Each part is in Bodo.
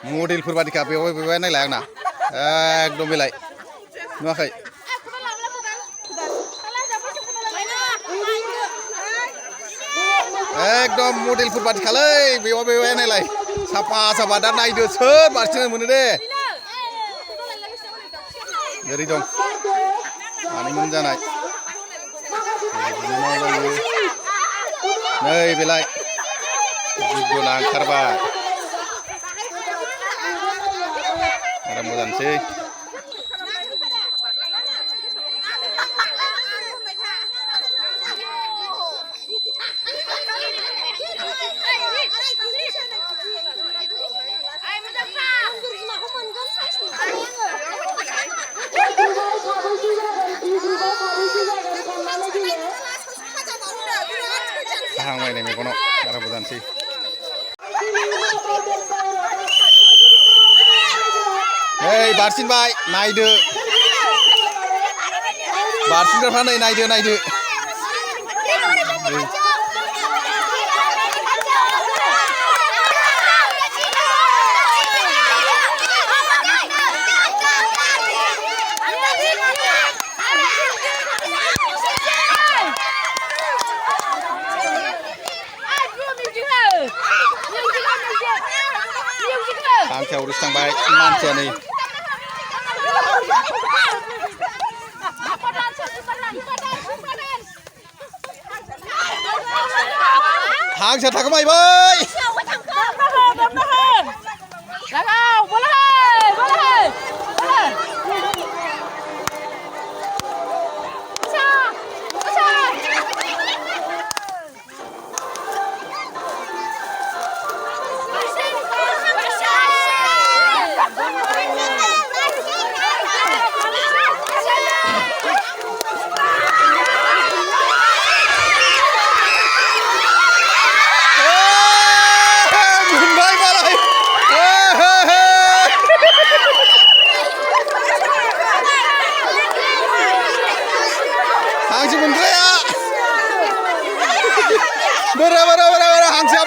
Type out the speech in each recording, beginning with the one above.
मडेलफोर बादिखा बेवहाय नायलाय आंना एकदम बेलाय नुवाखै एकदम मडेलफोर बादिखालै बेवहाय नायलाय साफा साफा दा नायदो सोर बारसिनो मोनो दे ओरै दं मानैमोन जानाय नै बेलाय जुद्ध'ना ओंखारबाय आराम मोजांसै हांबायनाय मेगनाव आराम मोजांसै नै बारसिनबाय नायदो बारसिनग्राफ्रा नै नायदो हांसोआ उरैसो थांबाय मानसिया नै हांसोआ थाखोमाहैबाय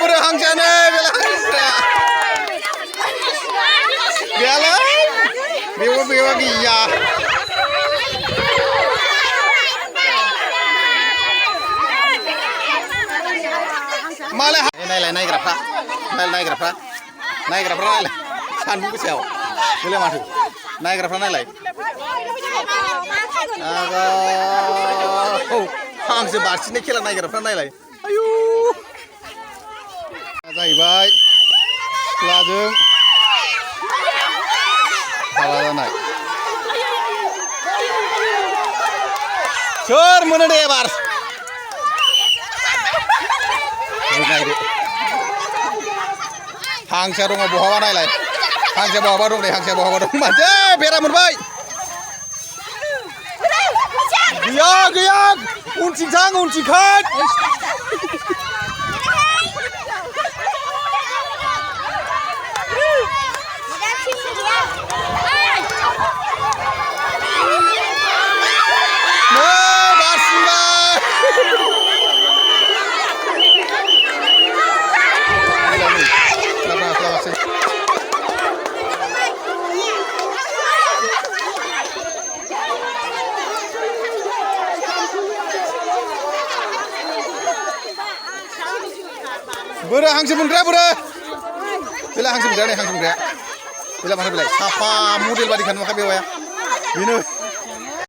Bera hangsea nih bela bewa gila malah naik gerapa sandung kesel boleh masuk naik gerapa hangsea barsini kela naik gerapa ayo जाहैबाय सिख्लाजों हाबा जानाय सोर मोनो दे एबार नायदो हांसोआ दङ बहाबा नायलाय हांसोआ बहाबा दं दे हांसोआ बहाबा दं मानसि बेरा मोनबाय गैया उनथिं थां उनथिं खार Bura hangsो मोनग्रा bura बेला हांसो मोनग्रा नै हांसो मोनग्रा बेला माथो बेलाय साफा मडेल बादिखा नुवाखै बेवाया बेनो